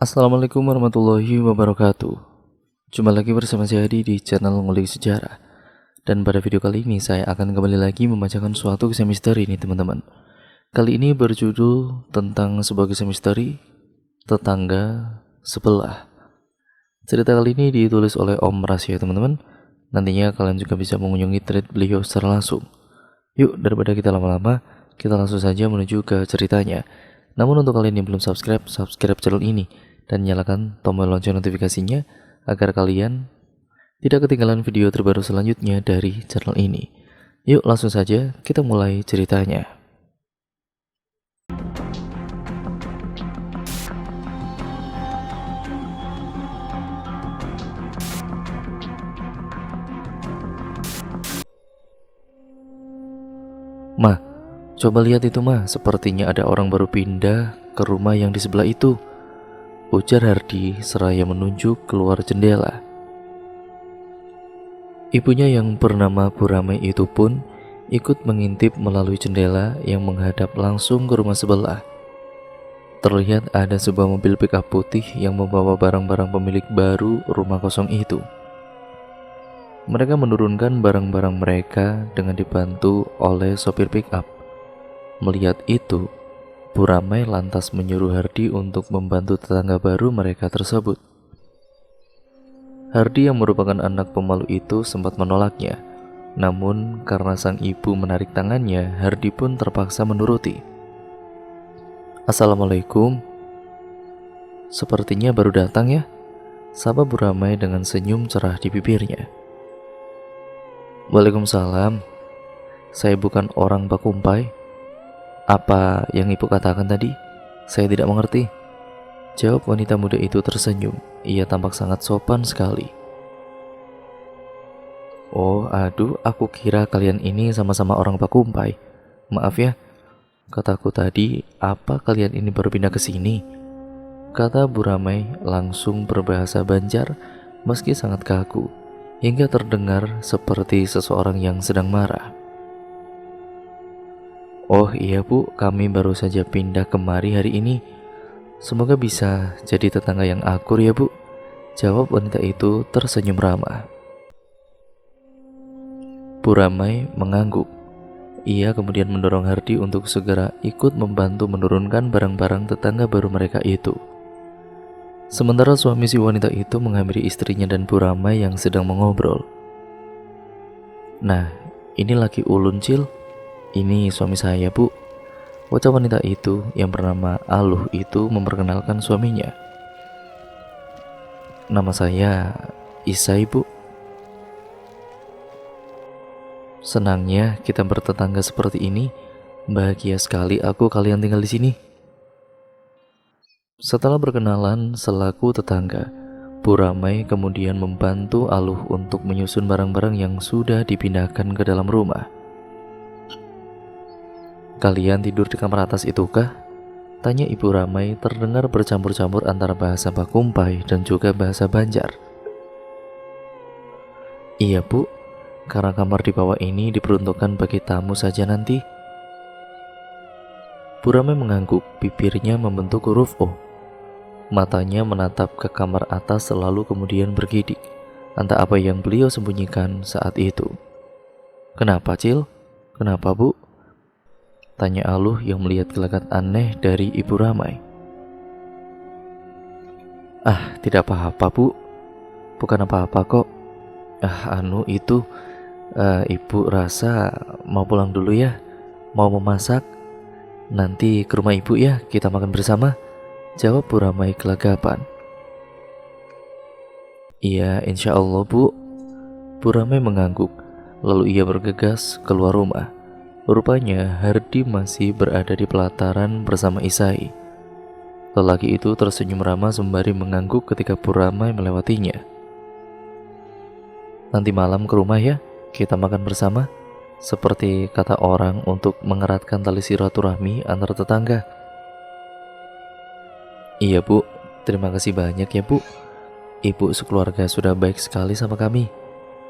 Assalamualaikum warahmatullahi wabarakatuh. Jumpa lagi bersama saya Adi di channel Ngulik Sejarah. Dan pada video kali ini saya akan kembali lagi membacakan suatu kisah misteri nih teman-teman. Kali ini berjudul tentang sebuah kisah misteri tetangga sebelah. Cerita kali ini ditulis oleh Om Ras ya teman-teman. Nantinya kalian juga bisa mengunjungi thread beliau secara langsung. Yuk daripada kita lama-lama, kita langsung saja menuju ke ceritanya. Namun untuk kalian yang belum subscribe channel ini dan nyalakan tombol lonceng notifikasinya agar kalian tidak ketinggalan video terbaru selanjutnya dari channel ini. Yuk langsung saja kita mulai ceritanya. Ma, coba lihat itu Ma, sepertinya ada orang baru pindah ke rumah yang di sebelah itu, ujar Hardi seraya menunjuk keluar jendela. Ibunya yang bernama Bu Ramai itu pun ikut mengintip melalui jendela yang menghadap langsung ke rumah sebelah. Terlihat ada sebuah mobil pick-up putih yang membawa barang-barang pemilik baru rumah kosong itu. Mereka menurunkan barang-barang mereka dengan dibantu oleh sopir pick-up. Melihat itu, Bu Ramai lantas menyuruh Hardi untuk membantu tetangga baru mereka tersebut. Hardi yang merupakan anak pemalu itu sempat menolaknya. Namun karena sang ibu menarik tangannya, Hardi pun terpaksa menuruti. Assalamualaikum. Sepertinya baru datang ya, sapa Bu Ramai dengan senyum cerah di bibirnya. Waalaikumsalam. Saya bukan orang Pakumpai. Apa yang ibu katakan tadi? Saya tidak mengerti, jawab wanita muda itu tersenyum. Ia tampak sangat sopan sekali. Oh aduh, aku kira kalian ini sama-sama orang Pakumpai. Maaf ya, kataku tadi, apa kalian ini baru pindah ke sini? Kata Bu Ramai langsung berbahasa Banjar meski sangat kaku, hingga terdengar seperti seseorang yang sedang marah. Oh iya Bu, kami baru saja pindah kemari hari ini. Semoga bisa jadi tetangga yang akur ya Bu, jawab wanita itu tersenyum ramah. Bu Ramai mengangguk. Ia kemudian mendorong Hardi untuk segera ikut membantu menurunkan barang-barang tetangga baru mereka itu. Sementara suami si wanita itu menghampiri istrinya dan Bu Ramai yang sedang mengobrol. Nah, ini laki ulun Cil. Ini suami saya Bu, ucap wanita itu yang bernama Aluh itu memperkenalkan suaminya. Nama saya Isai Bu. Senangnya kita bertetangga seperti ini. Bahagia sekali aku kalian tinggal di sini. Setelah berkenalan selaku tetangga, Bu Ramai kemudian membantu Aluh untuk menyusun barang-barang yang sudah dipindahkan ke dalam rumah. Kalian tidur di kamar atas itu kah? Tanya Ibu Ramai terdengar bercampur-campur antara bahasa Pakumpai dan juga bahasa Banjar. Iya Bu, karena kamar di bawah ini diperuntukkan bagi tamu saja nanti. Bu Ramai mengangguk, bibirnya membentuk huruf O. Matanya menatap ke kamar atas selalu kemudian bergidik. Entah apa yang beliau sembunyikan saat itu. Kenapa Cil? Kenapa Bu? Tanya Aluh yang melihat gelagat aneh dari Ibu Ramai. Ah, tidak apa-apa Bu, bukan apa-apa kok. Ibu rasa mau pulang dulu ya, mau memasak. Nanti ke rumah ibu ya, kita makan bersama, jawab Bu Ramai gelagapan. Iya, insya Allah Bu. Bu Ramai mengangguk, lalu ia bergegas keluar rumah. Rupanya Hardi masih berada di pelataran bersama Isai. Lelaki itu tersenyum ramah sembari mengangguk ketika Bu Ramai melewatinya. Nanti malam ke rumah ya, kita makan bersama, seperti kata orang untuk mengeratkan tali silaturahmi antar tetangga. Iya Bu, terima kasih banyak ya Bu. Ibu sekeluarga sudah baik sekali sama kami,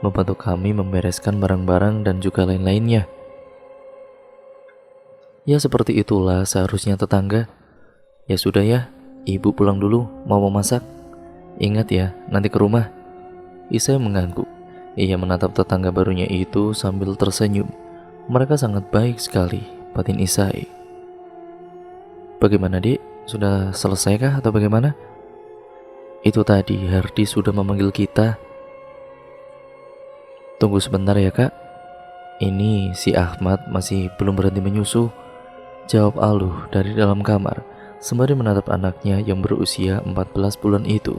membantu kami membereskan barang-barang dan juga lain-lainnya. Ya seperti itulah seharusnya tetangga. Ya sudah ya, Ibu pulang dulu, mau memasak. Ingat ya, nanti ke rumah. Isai mengangguk. Ia menatap tetangga barunya itu sambil tersenyum. Mereka sangat baik sekali, batin Isai. Bagaimana, Dik? Sudah selesaikah atau bagaimana? Itu tadi Hardi sudah memanggil kita. Tunggu sebentar ya, Kak. Ini si Ahmad masih belum berhenti menyusu, jawab Aluh dari dalam kamar sembari menatap anaknya yang berusia 14 bulan itu.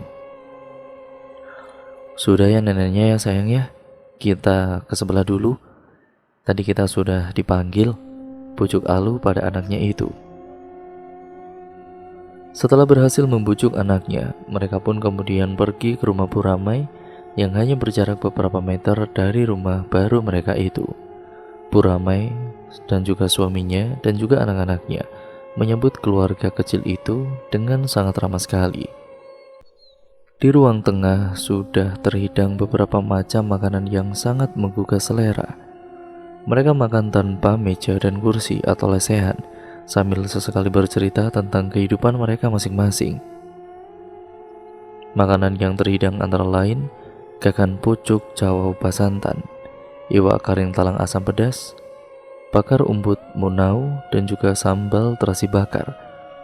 Sudah ya neneknya ya sayang ya, kita ke sebelah dulu. Tadi kita sudah dipanggil, bujuk Aluh pada anaknya itu. Setelah berhasil membujuk anaknya, mereka pun kemudian pergi ke rumah Puramai yang hanya berjarak beberapa meter dari rumah baru mereka itu. Puramai dan juga suaminya dan juga anak-anaknya menyambut keluarga kecil itu dengan sangat ramah sekali. Di ruang tengah sudah terhidang beberapa macam makanan yang sangat menggugah selera. Mereka makan tanpa meja dan kursi atau lesehan, sambil sesekali bercerita tentang kehidupan mereka masing-masing. Makanan yang terhidang antara lain gagan pucuk Jawa Basantan, iwak karing talang asam pedas, bakar umbut munau, dan juga sambal terasi bakar.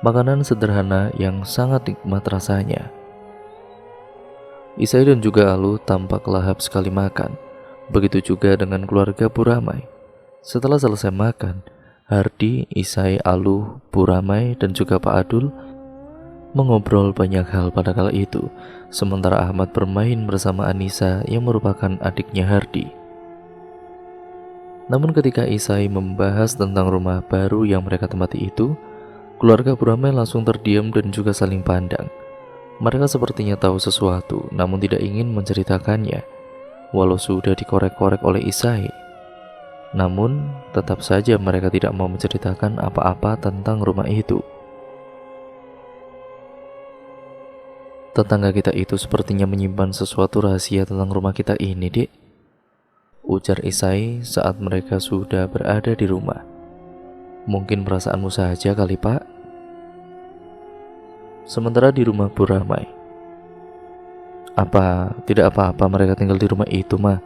Makanan sederhana yang sangat nikmat rasanya. Isai dan juga Aluh tampak lahap sekali makan. Begitu juga dengan keluarga Puramai. Setelah selesai makan, Hardi, Isai, Aluh, Puramai, dan juga Pak Adul mengobrol banyak hal pada kala itu, sementara Ahmad bermain bersama Anissa yang merupakan adiknya Hardi. Namun ketika Isai membahas tentang rumah baru yang mereka tempati itu, keluarga Puramai langsung terdiam dan juga saling pandang. Mereka sepertinya tahu sesuatu, namun tidak ingin menceritakannya, walau sudah dikorek-korek oleh Isai. Namun, tetap saja mereka tidak mau menceritakan apa-apa tentang rumah itu. Tetangga kita itu sepertinya menyimpan sesuatu rahasia tentang rumah kita ini, Dek, ujar Isai saat mereka sudah berada di rumah. Mungkin perasaanmu saja kali, Pak. Sementara di rumah Puramai, tidak apa-apa mereka tinggal di rumah itu, Ma.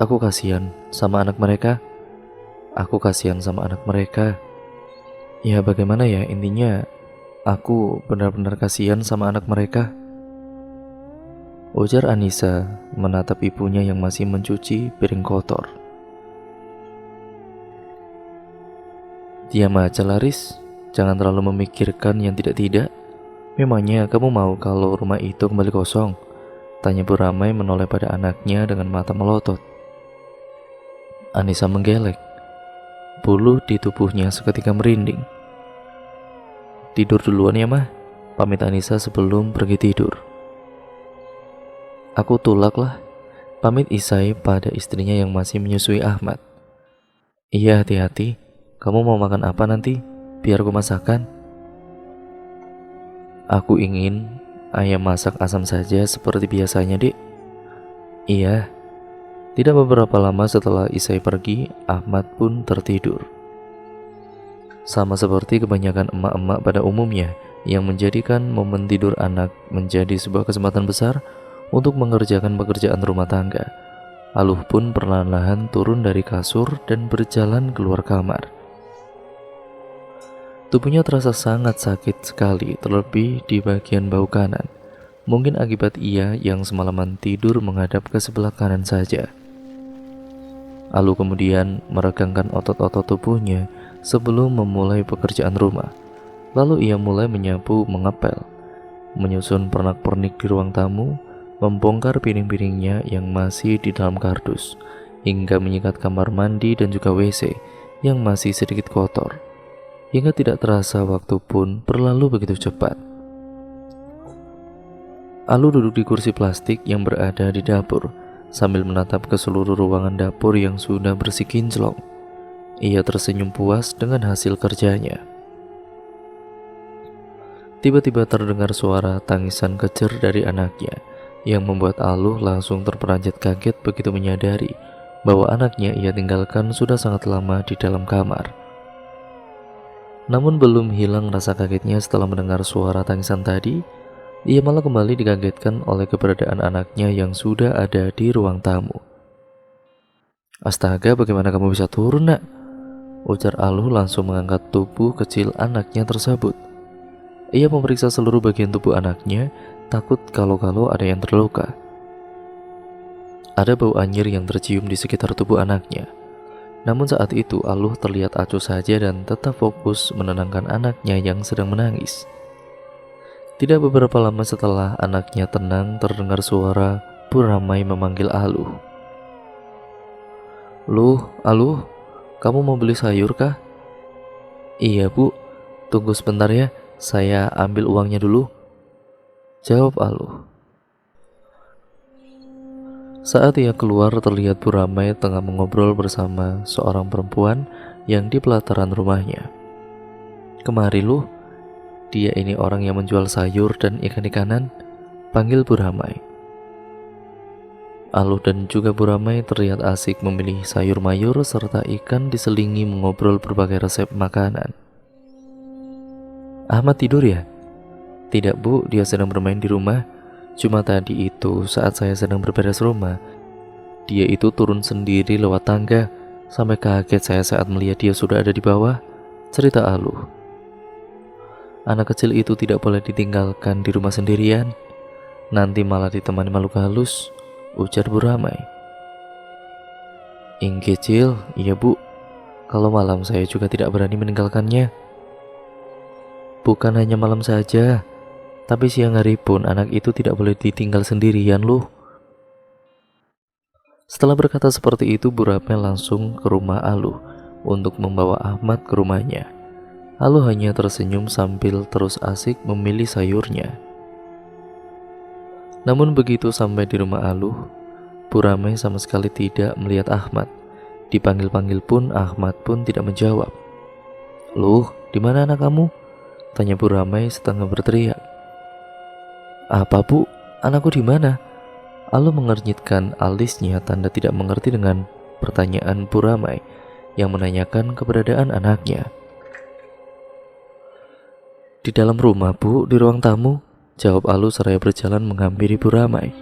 Aku kasihan sama anak mereka. Ya bagaimana ya, intinya aku benar-benar kasihan sama anak mereka, ujar Anissa menatap ibunya yang masih mencuci piring kotor. Diam aja Laris, jangan terlalu memikirkan yang tidak-tidak. Memangnya kamu mau kalau rumah itu kembali kosong? Tanya Puramai menoleh pada anaknya dengan mata melotot. Anissa menggelek. Bulu di tubuhnya seketika merinding. Tidur duluan ya, Mah, pamit Anissa sebelum pergi tidur. Aku tulak lah, pamit Isai pada istrinya yang masih menyusui Ahmad. Iya, hati-hati. Kamu mau makan apa nanti? Biar aku masakan. Aku ingin ayam masak asam saja seperti biasanya, Dek. Iya. Tidak beberapa lama setelah Isai pergi, Ahmad pun tertidur. Sama seperti kebanyakan emak-emak pada umumnya, yang menjadikan momen tidur anak menjadi sebuah kesempatan besar untuk mengerjakan pekerjaan rumah tangga. Aluh pun perlahan-lahan turun dari kasur dan berjalan keluar kamar. Tubuhnya terasa sangat sakit sekali, terlebih di bagian bahu kanan. Mungkin akibat ia yang semalaman tidur menghadap ke sebelah kanan saja. Aluh kemudian meregangkan otot-otot tubuhnya sebelum memulai pekerjaan rumah. Lalu ia mulai menyapu, mengepel, menyusun pernak-pernik di ruang tamu, membongkar piring-piringnya yang masih di dalam kardus, hingga menyikat kamar mandi dan juga WC yang masih sedikit kotor. Hingga tidak terasa waktu pun berlalu begitu cepat. Aluh duduk di kursi plastik yang berada di dapur, sambil menatap ke seluruh ruangan dapur yang sudah bersih kinclong. Ia tersenyum puas dengan hasil kerjanya. Tiba-tiba terdengar suara tangisan kejer dari anaknya, yang membuat Aluh langsung terperanjat kaget begitu menyadari bahwa anaknya ia tinggalkan sudah sangat lama di dalam kamar. Namun belum hilang rasa kagetnya setelah mendengar suara tangisan tadi, ia malah kembali dikagetkan oleh keberadaan anaknya yang sudah ada di ruang tamu. "Astaga, bagaimana kamu bisa turun, Nak?" ujar Aluh langsung mengangkat tubuh kecil anaknya tersebut. Ia memeriksa seluruh bagian tubuh anaknya, takut kalau-kalau ada yang terluka. Ada bau anyir yang tercium di sekitar tubuh anaknya. Namun saat itu Aluh terlihat acuh saja dan tetap fokus menenangkan anaknya yang sedang menangis. Tidak beberapa lama setelah anaknya tenang, terdengar suara Buramai memanggil Aluh. "Luh, Aluh, kamu mau beli sayur kah?" "Iya Bu, tunggu sebentar ya, saya ambil uangnya dulu," jawab Aluh. Saat ia keluar, terlihat Buramai tengah mengobrol bersama seorang perempuan yang di pelataran rumahnya. "Kemari Luh, dia ini orang yang menjual sayur dan ikan-ikanan," panggil Buramai. Aluh dan juga Buramai terlihat asik memilih sayur mayur serta ikan diselingi mengobrol berbagai resep makanan. "Ahmad tidur ya?" "Tidak Bu, dia sedang bermain di rumah. Cuma tadi itu saat saya sedang berberes rumah, dia itu turun sendiri lewat tangga. Sampai kaget saya saat melihat dia sudah ada di bawah," cerita Aluh. "Anak kecil itu tidak boleh ditinggalkan di rumah sendirian, nanti malah ditemani makhluk halus," ujar Buramai. "Kecil, iya Bu. Kalau malam saya juga tidak berani meninggalkannya." "Bukan hanya malam saja, tapi siang hari pun anak itu tidak boleh ditinggal sendirian Luh." Setelah berkata seperti itu, Buramai langsung ke rumah Aluh untuk membawa Ahmad ke rumahnya. Aluh hanya tersenyum sambil terus asik memilih sayurnya. Namun begitu sampai di rumah Aluh, Buramai sama sekali tidak melihat Ahmad. Dipanggil-panggil pun Ahmad pun tidak menjawab. "Luh, di mana anak kamu?" tanya Buramai setengah berteriak. "Apa Bu? Anakku di mana?" Aluh mengernyitkan alisnya tanda tidak mengerti dengan pertanyaan Buramai yang menanyakan keberadaan anaknya. "Di dalam rumah Bu, di ruang tamu," jawab Aluh seraya berjalan menghampiri Buramai.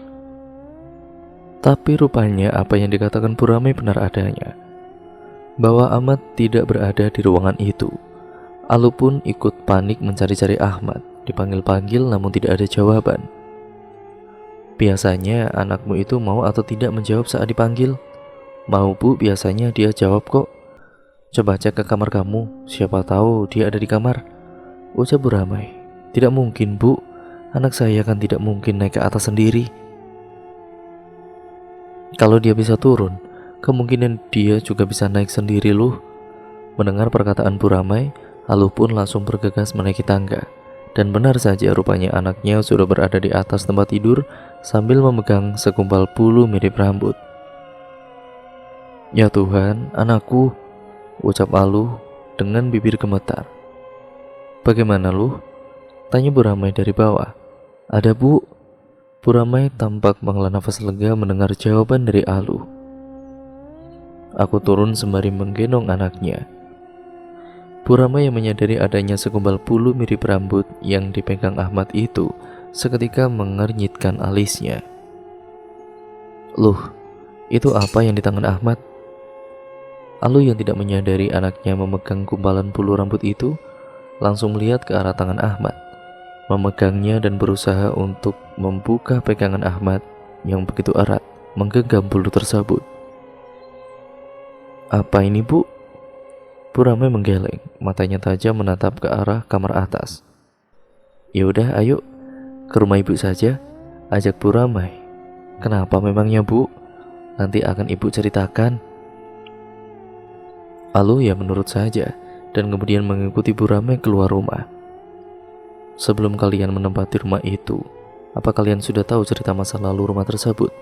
Tapi rupanya apa yang dikatakan Buramai benar adanya, bahwa Ahmad tidak berada di ruangan itu. Aluh pun ikut panik mencari-cari Ahmad, dipanggil-panggil namun tidak ada jawaban. "Biasanya anakmu itu mau atau tidak menjawab saat dipanggil?" "Mau Bu, biasanya dia jawab kok." "Coba cek ke kamar kamu, siapa tahu dia ada di kamar," ucap Buramai. "Tidak mungkin Bu, anak saya kan tidak mungkin naik ke atas sendiri. Kalau dia bisa turun, kemungkinan dia juga bisa naik sendiri Luh." Mendengar perkataan Buramai, Aluh pun langsung bergegas menaiki tangga. Dan benar saja, rupanya anaknya sudah berada di atas tempat tidur sambil memegang segumpal bulu mirip rambut. "Ya Tuhan, anakku," ucap Aluh dengan bibir gemetar. "Bagaimana Luh?" tanya Buramai dari bawah. "Ada Bu." Buramai tampak menghela nafas lega mendengar jawaban dari Aluh. "Aku turun sembari menggendong anaknya." Buramai yang menyadari adanya segumpal bulu mirip rambut yang dipegang Ahmad itu seketika mengernyitkan alisnya. "Luh, itu apa yang di tangan Ahmad?" Aluh yang tidak menyadari anaknya memegang gumpalan bulu rambut itu langsung melihat ke arah tangan Ahmad, memegangnya dan berusaha untuk membuka pegangan Ahmad yang begitu erat menggenggam bulu tersebut. "Apa ini Bu?" Buramai menggeleng, matanya tajam menatap ke arah kamar atas. "Ya udah, ayo ke rumah ibu saja," ajak Buramai. "Kenapa memangnya Bu? Nanti akan ibu ceritakan." Aluh ya menurut saja dan kemudian mengikuti Buramai keluar rumah. "Sebelum kalian menempati rumah itu, apa kalian sudah tahu cerita masa lalu rumah tersebut?"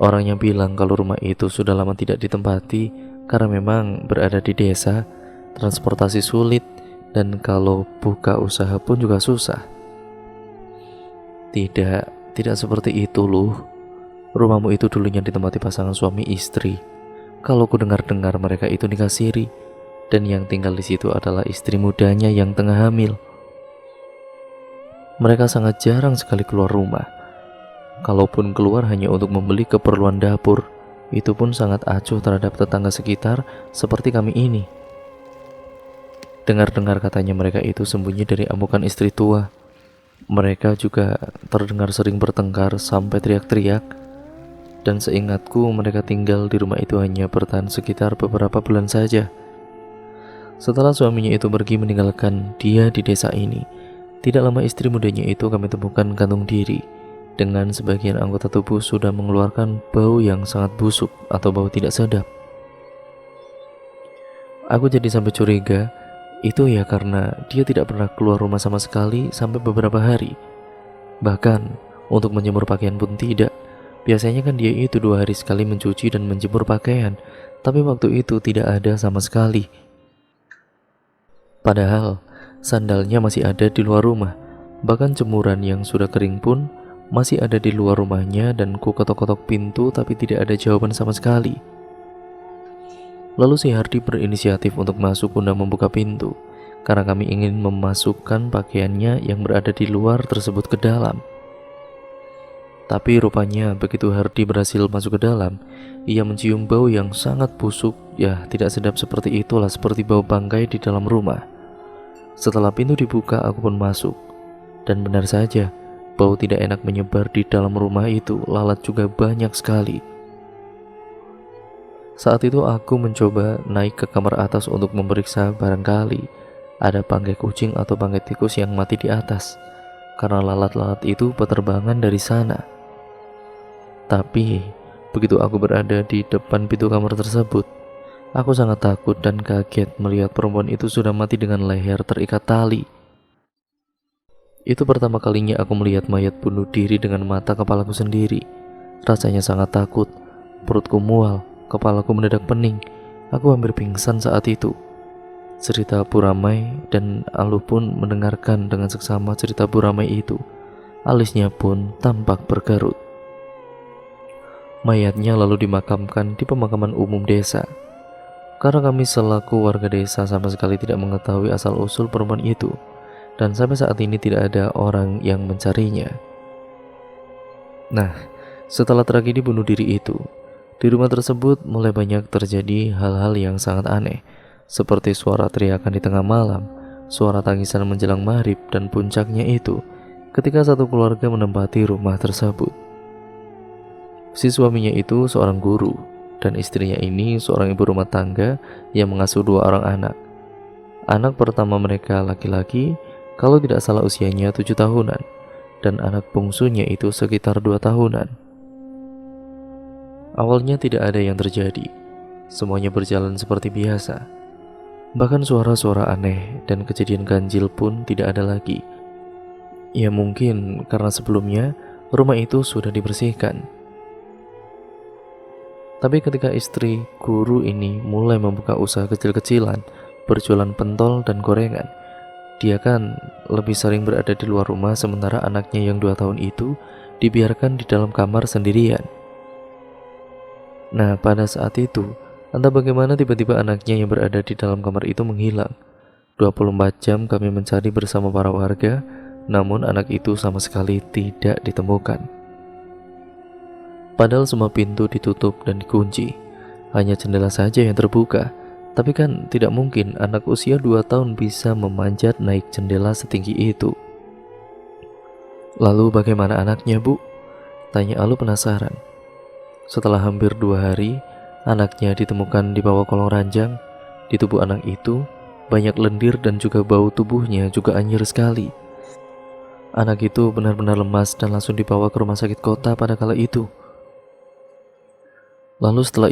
Orangnya bilang kalau rumah itu sudah lama tidak ditempati karena memang berada di desa, transportasi sulit, dan kalau buka usaha pun juga susah. Tidak seperti itu Luh. Rumahmu itu dulunya ditempati pasangan suami istri. Kalau ku dengar-dengar mereka itu nikah siri, dan yang tinggal di situ adalah istri mudanya yang tengah hamil. Mereka sangat jarang sekali keluar rumah. Kalaupun keluar hanya untuk membeli keperluan dapur, itu pun sangat acuh terhadap tetangga sekitar seperti kami ini. Dengar-dengar katanya mereka itu sembunyi dari amukan istri tua. Mereka juga terdengar sering bertengkar sampai teriak-teriak. Dan seingatku mereka tinggal di rumah itu hanya bertahan sekitar beberapa bulan saja. Setelah suaminya itu pergi meninggalkan dia di desa ini, tidak lama istri mudanya itu kami temukan gantung diri dengan sebagian anggota tubuh sudah mengeluarkan bau yang sangat busuk atau bau tidak sedap. Aku jadi sampai curiga, itu ya karena dia tidak pernah keluar rumah sama sekali sampai beberapa hari. Bahkan untuk menjemur pakaian pun tidak. Biasanya kan dia itu 2 hari sekali mencuci dan menjemur pakaian, tapi waktu itu tidak ada sama sekali. Padahal sandalnya masih ada di luar rumah. Bahkan jemuran yang sudah kering pun masih ada di luar rumahnya, dan ku ketok-ketok pintu tapi tidak ada jawaban sama sekali. Lalu si Hardi berinisiatif untuk masuk guna membuka pintu, karena kami ingin memasukkan pakaiannya yang berada di luar tersebut ke dalam. Tapi rupanya begitu Hardi berhasil masuk ke dalam, ia mencium bau yang sangat busuk, ya tidak sedap seperti itulah, seperti bau bangkai di dalam rumah. Setelah pintu dibuka, aku pun masuk, dan benar saja, bau tidak enak menyebar di dalam rumah itu, lalat juga banyak sekali. Saat itu aku mencoba naik ke kamar atas untuk memeriksa barangkali ada bangkai kucing atau bangkai tikus yang mati di atas, karena lalat-lalat itu berterbangan dari sana. Tapi begitu aku berada di depan pintu kamar tersebut, aku sangat takut dan kaget melihat perempuan itu sudah mati dengan leher terikat tali. Itu pertama kalinya aku melihat mayat bunuh diri dengan mata kepalaku sendiri. Rasanya sangat takut, perutku mual, kepalaku mendadak pening. Aku hampir pingsan saat itu. Cerita Buramai dan Alu pun mendengarkan dengan seksama cerita Buramai itu. Alisnya pun tampak berkerut. Mayatnya lalu dimakamkan di pemakaman umum desa. Karena kami selaku warga desa sama sekali tidak mengetahui asal-usul perempuan itu, dan sampai saat ini tidak ada orang yang mencarinya. Nah, setelah tragedi bunuh diri itu, di rumah tersebut mulai banyak terjadi hal-hal yang sangat aneh, seperti suara teriakan di tengah malam, suara tangisan menjelang maghrib, dan puncaknya itu ketika satu keluarga menempati rumah tersebut. Si suaminya itu seorang guru, dan istrinya ini seorang ibu rumah tangga yang mengasuh 2 orang anak. Anak pertama mereka laki-laki, kalau tidak salah usianya 7 tahunan, dan anak bungsunya itu sekitar 2 tahunan. Awalnya tidak ada yang terjadi, semuanya berjalan seperti biasa. Bahkan suara-suara aneh dan kejadian ganjil pun tidak ada lagi. Ya mungkin karena sebelumnya rumah itu sudah dibersihkan. Tapi ketika istri guru ini mulai membuka usaha kecil-kecilan, berjualan pentol dan gorengan, dia kan lebih sering berada di luar rumah, sementara anaknya yang 2 tahun itu dibiarkan di dalam kamar sendirian. Nah, pada saat itu, entah bagaimana tiba-tiba anaknya yang berada di dalam kamar itu menghilang. 24 jam kami mencari bersama para warga, namun anak itu sama sekali tidak ditemukan. Padahal semua pintu ditutup dan dikunci, hanya jendela saja yang terbuka. Tapi kan tidak mungkin anak usia 2 tahun bisa memanjat naik jendela setinggi itu. Lalu bagaimana anaknya, Bu? Tanya Alu penasaran. Setelah hampir 2 hari, anaknya ditemukan di bawah kolong ranjang. Di tubuh anak itu banyak lendir dan juga bau tubuhnya juga anyir sekali. Anak itu benar-benar lemas dan langsung dibawa ke rumah sakit kota pada kala itu. Lalu setelah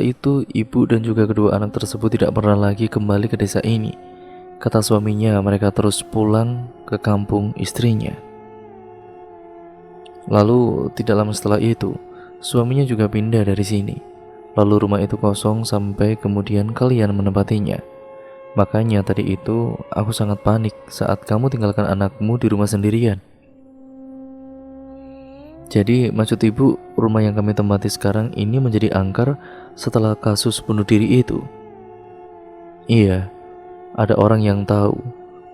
itu, ibu dan juga kedua anak tersebut tidak pernah lagi kembali ke desa ini. Kata suaminya, mereka terus pulang ke kampung istrinya. Lalu tidak lama setelah itu, suaminya juga pindah dari sini. Lalu rumah itu kosong sampai kemudian kalian menempatinya. Makanya tadi itu aku sangat panik saat kamu tinggalkan anakmu di rumah sendirian. Jadi maksud ibu, rumah yang kami tempati sekarang ini menjadi angker setelah kasus bunuh diri itu? Iya, ada orang yang tahu,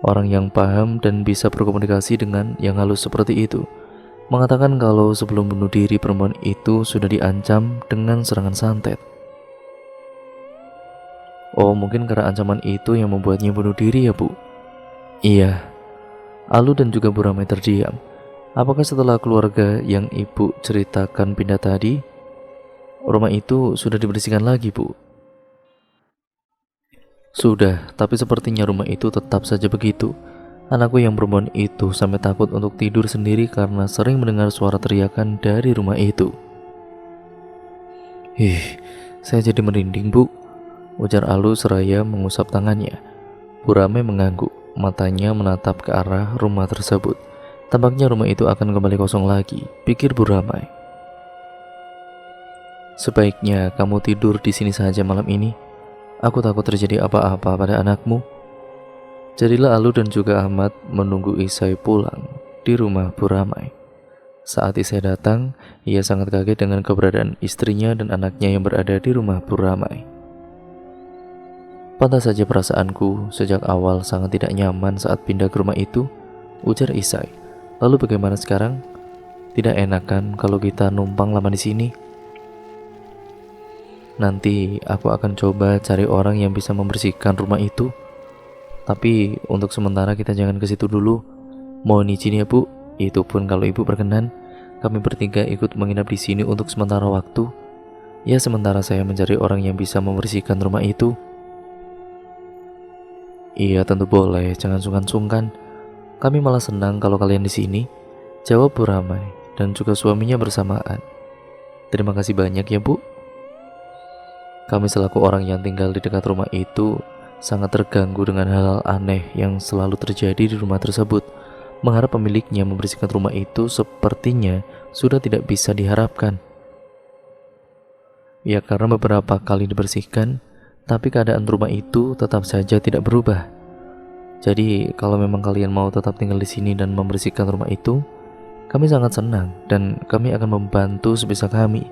orang yang paham dan bisa berkomunikasi dengan yang halus seperti itu. Mengatakan kalau sebelum bunuh diri perempuan itu sudah diancam dengan serangan santet. Oh, mungkin karena ancaman itu yang membuatnya bunuh diri ya, Bu? Iya. Alu dan juga Bu Ramai terdiam. Apakah setelah keluarga yang ibu ceritakan pindah tadi, rumah itu sudah dibersihkan lagi, Bu? Sudah, tapi sepertinya rumah itu tetap saja begitu. Anakku yang perempuan itu sampai takut untuk tidur sendiri karena sering mendengar suara teriakan dari rumah itu. Saya jadi merinding, Bu, ujar Alu seraya mengusap tangannya. Bu Rame mengangguk, matanya menatap ke arah rumah tersebut. Tampaknya rumah itu akan kembali kosong lagi, pikir Bu Ramai. Sebaiknya kamu tidur di sini saja malam ini. Aku takut terjadi apa-apa pada anakmu. Jadilah Alu dan juga Ahmad menunggu Isai pulang di rumah Bu Ramai. Saat Isai datang, ia sangat kaget dengan keberadaan istrinya dan anaknya yang berada di rumah Bu Ramai. Pantas saja perasaanku sejak awal sangat tidak nyaman saat pindah ke rumah itu, ujar Isai. Lalu bagaimana sekarang? Tidak enak kan kalau kita numpang lama di sini? Nanti aku akan coba cari orang yang bisa membersihkan rumah itu. Tapi untuk sementara kita jangan ke situ dulu. Mohon izin ya, Bu. Itu pun kalau Ibu berkenan. Kami bertiga ikut menginap di sini untuk sementara waktu. Ya, sementara saya mencari orang yang bisa membersihkan rumah itu. Iya, tentu boleh. Jangan sungkan-sungkan. Kami malah senang kalau kalian di sini, jawab Bu Ramai dan juga suaminya bersamaan. Terima kasih banyak ya, Bu. Kami selaku orang yang tinggal di dekat rumah itu sangat terganggu dengan hal-hal aneh yang selalu terjadi di rumah tersebut. Mengharap pemiliknya membersihkan rumah itu sepertinya sudah tidak bisa diharapkan. Ya, karena beberapa kali dibersihkan, tapi keadaan rumah itu tetap saja tidak berubah. Jadi, kalau memang kalian mau tetap tinggal di sini dan membersihkan rumah itu, kami sangat senang dan kami akan membantu sebisa kami.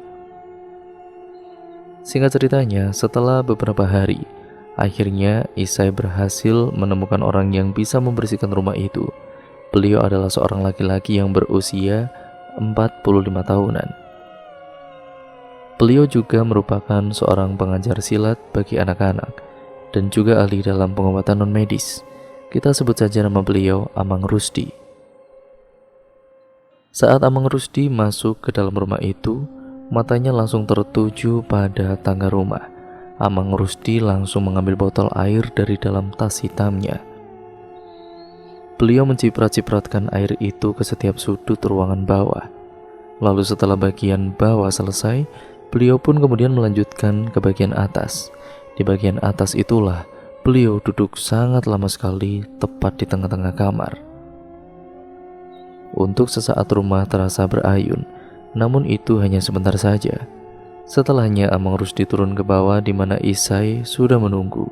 Singkat ceritanya, setelah beberapa hari, akhirnya Isai berhasil menemukan orang yang bisa membersihkan rumah itu. Beliau adalah seorang laki-laki yang berusia 45 tahunan. Beliau juga merupakan seorang pengajar silat bagi anak-anak dan juga ahli dalam pengobatan non-medis. Kita sebut saja nama beliau Amang Rusdi. Saat Amang Rusdi masuk ke dalam rumah itu, matanya langsung tertuju pada tangga rumah. Amang Rusdi langsung mengambil botol air dari dalam tas hitamnya. Beliau menciprat-cipratkan air itu ke setiap sudut ruangan bawah. Lalu setelah bagian bawah selesai, beliau pun kemudian melanjutkan ke bagian atas. Di bagian atas itulah beliau duduk sangat lama sekali, tepat di tengah-tengah kamar. Untuk sesaat rumah terasa berayun, namun itu hanya sebentar saja. Setelahnya Amang Rusdi turun ke bawah di mana Isai sudah menunggu.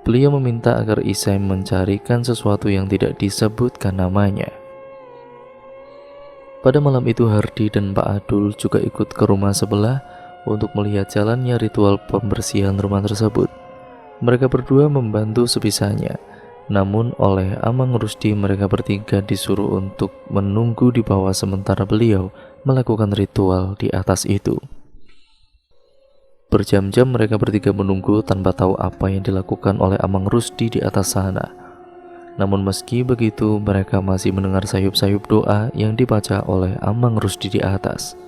Beliau meminta agar Isai mencarikan sesuatu yang tidak disebutkan namanya. Pada malam itu Hardi dan Pak Adul juga ikut ke rumah sebelah untuk melihat jalannya ritual pembersihan rumah tersebut. Mereka berdua membantu sebisanya. Namun oleh Amang Rusdi mereka bertiga disuruh untuk menunggu di bawah sementara beliau melakukan ritual di atas itu. Berjam-jam mereka bertiga menunggu tanpa tahu apa yang dilakukan oleh Amang Rusdi di atas sana. Namun meski begitu mereka masih mendengar sayup-sayup doa yang dibaca oleh Amang Rusdi di atas.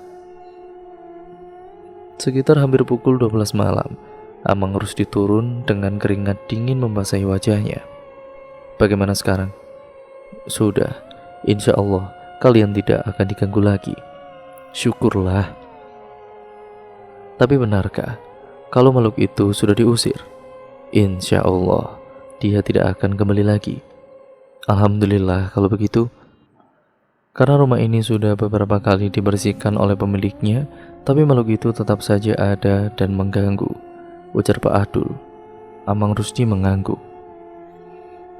Sekitar hampir pukul 12 malam, Amang Rusdi turun dengan keringat dingin membasahi wajahnya. Bagaimana sekarang? Sudah, insya Allah kalian tidak akan diganggu lagi. Syukurlah. Tapi benarkah kalau makhluk itu sudah diusir? Insya Allah dia tidak akan kembali lagi. Alhamdulillah kalau begitu. Karena rumah ini sudah beberapa kali dibersihkan oleh pemiliknya, tapi makhluk itu tetap saja ada dan mengganggu, ujar Pak Adul. Amang Rusdi mengangguk.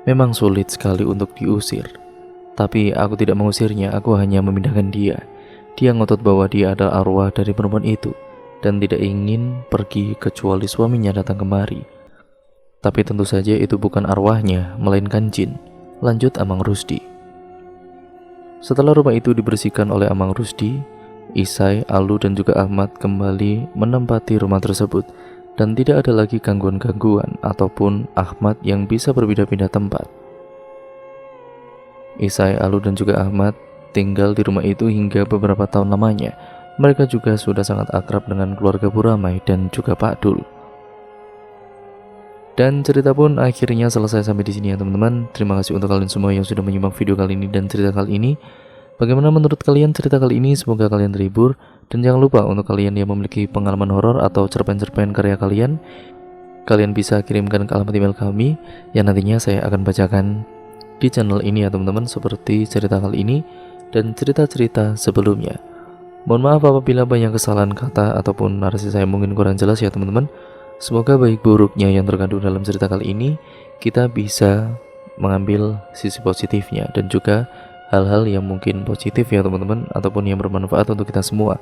Memang sulit sekali untuk diusir, tapi aku tidak mengusirnya, aku hanya memindahkan dia. Dia ngotot bahwa dia adalah arwah dari perempuan itu dan tidak ingin pergi kecuali suaminya datang kemari. Tapi tentu saja itu bukan arwahnya, melainkan jin. Lanjut Amang Rusdi. Setelah rumah itu dibersihkan oleh Amang Rusdi, Isai, Alu, dan juga Ahmad kembali menempati rumah tersebut dan tidak ada lagi gangguan-gangguan ataupun Ahmad yang bisa berpindah-pindah tempat. Isai, Alu, dan juga Ahmad tinggal di rumah itu hingga beberapa tahun lamanya. Mereka juga sudah sangat akrab dengan keluarga Buramai dan juga Pak Dul. Dan cerita pun akhirnya selesai sampai di sini ya teman-teman. Terima kasih untuk kalian semua yang sudah menyimak video kali ini dan cerita kali ini. Bagaimana menurut kalian cerita kali ini? Semoga kalian terhibur. Dan jangan lupa untuk kalian yang memiliki pengalaman horor atau cerpen-cerpen karya kalian bisa kirimkan ke alamat email kami yang nantinya saya akan bacakan di channel ini ya teman-teman, seperti cerita kali ini dan cerita-cerita sebelumnya. Mohon maaf apabila banyak kesalahan kata ataupun narasi saya mungkin kurang jelas ya teman-teman. Semoga baik buruknya yang terkandung dalam cerita kali ini kita bisa mengambil sisi positifnya dan juga hal-hal yang mungkin positif ya teman-teman, ataupun yang bermanfaat untuk kita semua.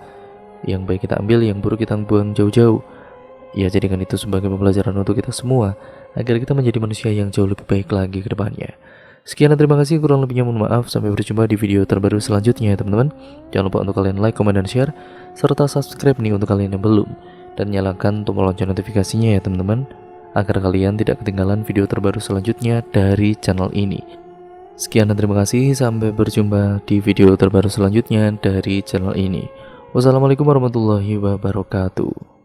Yang baik kita ambil, yang buruk kita buang jauh-jauh. Ya jadikan itu sebagai pembelajaran untuk kita semua agar kita menjadi manusia yang jauh lebih baik lagi ke depannya. Sekian dan terima kasih, kurang lebihnya mohon maaf. Sampai berjumpa di video terbaru selanjutnya ya teman-teman. Jangan lupa untuk kalian like, komen, dan share, serta subscribe nih untuk kalian yang belum, dan nyalakan tombol lonceng notifikasinya ya teman-teman, agar kalian tidak ketinggalan video terbaru selanjutnya dari channel ini. Sekian dan terima kasih, sampai berjumpa di video terbaru selanjutnya dari channel ini. Wassalamualaikum warahmatullahi wabarakatuh.